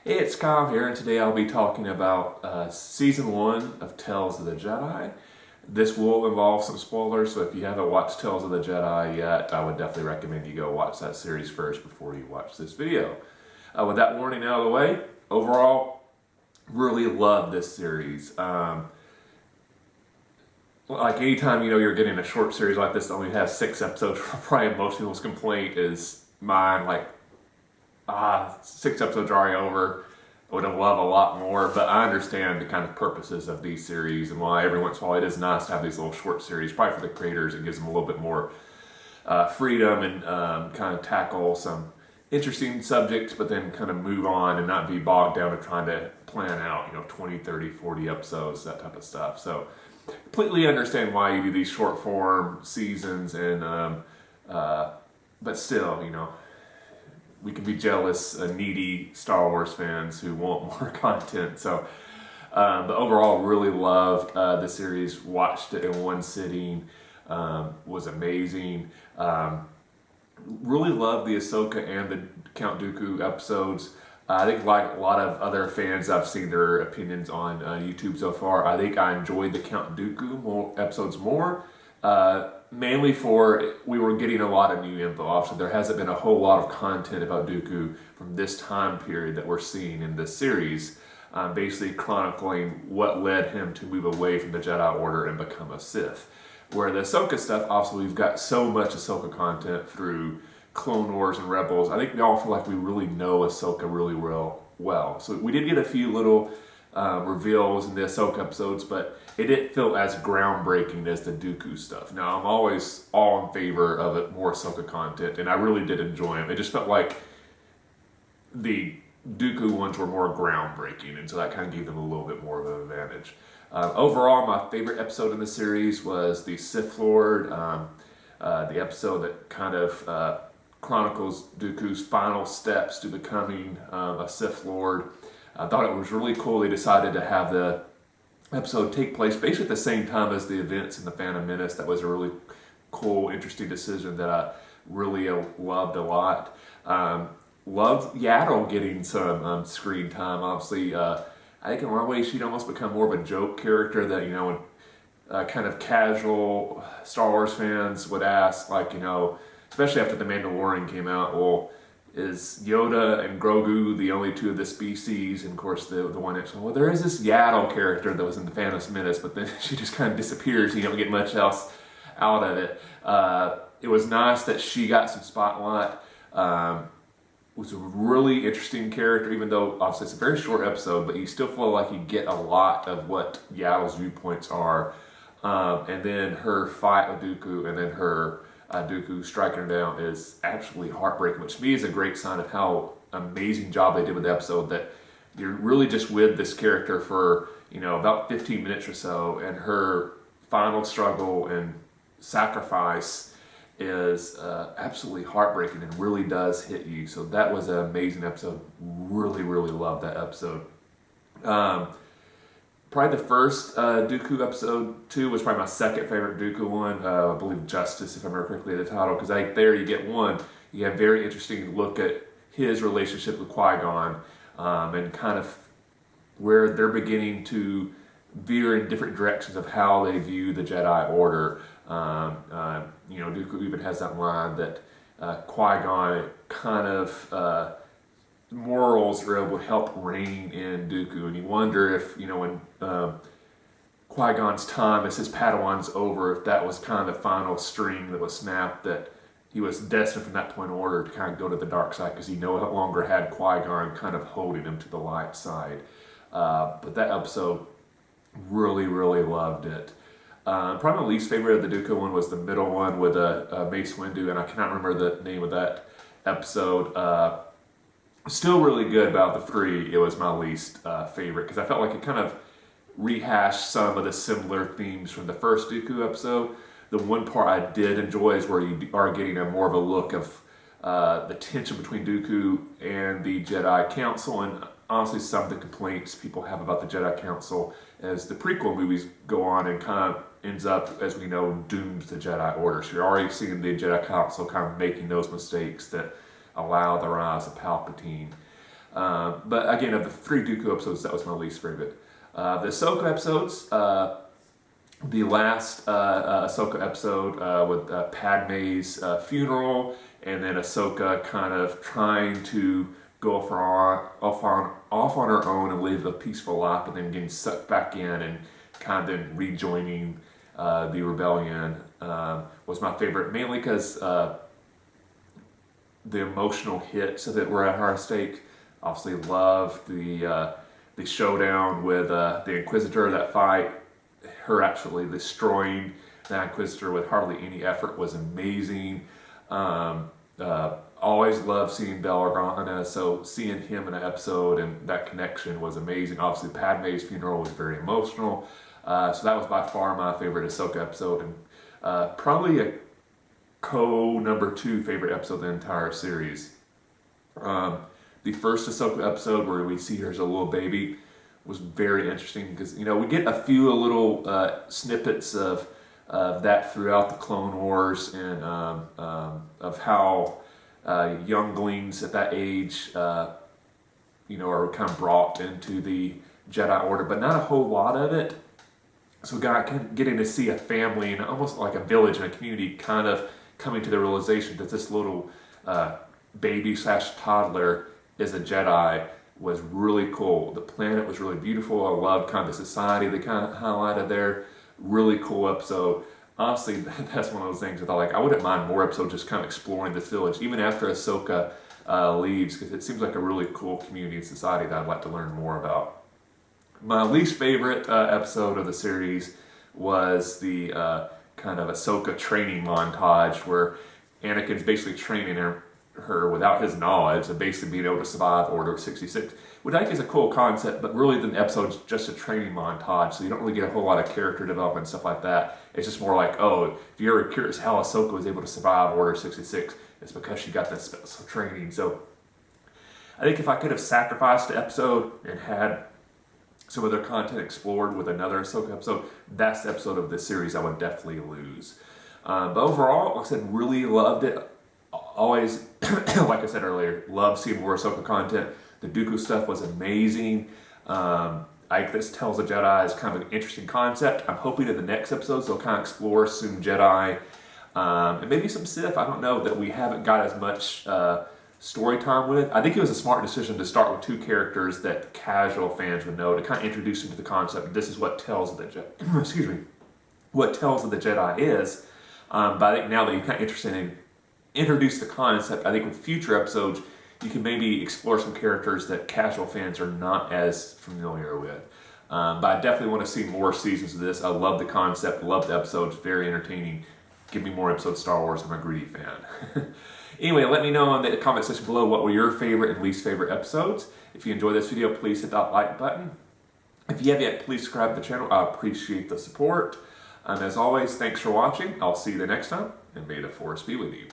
Hey, it's Kyle here, and today I'll be talking about Season 1 of Tales of the Jedi. This will involve some spoilers, so if you haven't watched Tales of the Jedi yet, I would definitely recommend you go watch that series first before you watch this video. With that warning out of the way, overall, really love this series. Like anytime you're getting a short series like this that only has 6 episodes, probably most people's complaint is mine, like 6 episodes are already over. I would have loved a lot more, but I understand the kind of purposes of these series and why every once in a while it is nice to have these little short series. Probably for the creators, it gives them a little bit more freedom and kind of tackle some interesting subjects, but then kind of move on and not be bogged down to trying to plan out 20, 30, 40 episodes, that type of stuff. So completely understand why you do these short form seasons, and but still, we can be jealous, needy Star Wars fans who want more content. So, but overall, really love the series. Watched it in one sitting. Was amazing. Really love the Ahsoka and the Count Dooku episodes. I think, like a lot of other fans, I've seen their opinions on YouTube so far. I think I enjoyed the Count Dooku episodes more. Mainly for we were getting a lot of new info. Obviously, there hasn't been a whole lot of content about Dooku from this time period that we're seeing in this series, basically chronicling what led him to move away from the Jedi Order and become a Sith. Where the Ahsoka stuff, obviously, we've got so much Ahsoka content through Clone Wars and Rebels. I think we all feel like we really know Ahsoka really well. So we did get a few little reveals in the Ahsoka episodes, but it didn't feel as groundbreaking as the Dooku stuff. Now, I'm always all in favor of it, more Ahsoka content, and I really did enjoy them. It just felt like the Dooku ones were more groundbreaking, and so that kind of gave them a little bit more of an advantage. Overall, my favorite episode in the series was the Sith Lord, the episode that kind of chronicles Dooku's final steps to becoming a Sith Lord. I thought it was really cool they decided to have the episode take place basically at the same time as the events in The Phantom Menace. That was a really cool, interesting decision that I really loved a lot. Loved Yaddle getting some screen time. Obviously, I think in one way she'd almost become more of a joke character that, kind of casual Star Wars fans would ask, especially after The Mandalorian came out, well, is Yoda and Grogu the only two of the species? And of course, the one that's, well, there is this Yaddle character that was in The Phantom Menace, but then she just kind of disappears. You don't get much else out of it. It was nice that she got some spotlight. Was a really interesting character, even though obviously it's a very short episode, but you still feel like you get a lot of what Yaddle's viewpoints are. And then her fight with Dooku, and then her Dooku striking her down is absolutely heartbreaking, which to me is a great sign of how amazing job they did with the episode, that you're really just with this character for about 15 minutes or so, and her final struggle and sacrifice is absolutely heartbreaking and really does hit you. So that was an amazing episode. Really loved that episode. Probably the first Dooku episode 2 was probably my second favorite Dooku one. I believe Justice, if I remember correctly, the title, because I think there you get one. You have very interesting look at his relationship with Qui-Gon, and kind of where they're beginning to veer in different directions of how they view the Jedi Order. Dooku even has that line that Qui-Gon kind of morals are able to help rein in Dooku, and you wonder if when Qui-Gon's time as his Padawan's over, if that was kind of the final string that was snapped, that he was destined from that point onward to kind of go to the dark side, because he no longer had Qui-Gon kind of holding him to the light side. But that episode, really loved it. Probably my least favorite of the Dooku one was the middle one with Mace Windu, and I cannot remember the name of that episode. Still really good, about the 3, it was my least favorite, because I felt like it kind of rehashed some of the similar themes from the first Dooku episode. The one part I did enjoy is where you are getting more of a look of the tension between Dooku and the Jedi Council, and honestly some of the complaints people have about the Jedi Council as the prequel movies go on and kind of ends up, as we know, dooms the Jedi Order. So you're already seeing the Jedi Council kind of making those mistakes that allow the rise of Palpatine. But again, of the 3 Dooku episodes, that was my least favorite. The Ahsoka episodes, the last Ahsoka episode with Padme's funeral, and then Ahsoka kind of trying to go off on her own and live a peaceful life, but then getting sucked back in and kind of then rejoining the rebellion was my favorite, mainly because the emotional hits that were at her stake. Obviously, loved the showdown with the Inquisitor. That fight, her actually destroying the Inquisitor with hardly any effort, was amazing. Always loved seeing Bail Organa, so seeing him in an episode and that connection was amazing. Obviously, Padme's funeral was very emotional. So that was by far my favorite Ahsoka episode, and probably a number 2 favorite episode of the entire series. The first Ahsoka episode where we see her as a little baby was very interesting because, you know, we get a few little snippets of that throughout the Clone Wars, and of how younglings at that age, you know, are kind of brought into the Jedi Order, but not a whole lot of it. So getting to see a family and almost like a village and a community kind of coming to the realization that this little baby/toddler is a Jedi was really cool. The planet was really beautiful. I loved kind of the society they kind of highlighted there. Really cool episode. Honestly, that's one of those things that I wouldn't mind more episodes just kind of exploring this village, even after Ahsoka leaves, because it seems like a really cool community and society that I'd like to learn more about. My least favorite episode of the series was the kind of Ahsoka training montage where Anakin's basically training her without his knowledge of basically being able to survive Order 66, which I think is a cool concept, but really the episode's just a training montage, so you don't really get a whole lot of character development and stuff like that. It's just more like, oh, if you're ever curious how Ahsoka was able to survive Order 66, it's because she got that special training. So I think if I could have sacrificed the episode and had some other content explored with another Ahsoka episode, that's the episode of this series I would definitely lose. But overall, like I said, really loved it. Always, like I said earlier, love seeing more Ahsoka content. The Dooku stuff was amazing. This Tells the Jedi is kind of an interesting concept. I'm hoping in the next episodes they'll kind of explore some Jedi and maybe some Sith. I don't know, that we haven't got as much story time with. I think it was a smart decision to start with 2 characters that casual fans would know, to kind of introduce them to the concept. This is what Tells of the Jedi. Excuse me. What Tells of the Jedi is. But I think now that you're kind of interested in introduce the concept, I think with future episodes you can maybe explore some characters that casual fans are not as familiar with. But I definitely want to see more seasons of this. I love the concept, love the episodes, very entertaining. Give me more episodes of Star Wars. I'm a greedy fan. Anyway, let me know in the comment section below what were your favorite and least favorite episodes. If you enjoyed this video, please hit that like button. If you have yet, please subscribe to the channel. I appreciate the support. And as always, thanks for watching. I'll see you the next time, and may the Force be with you.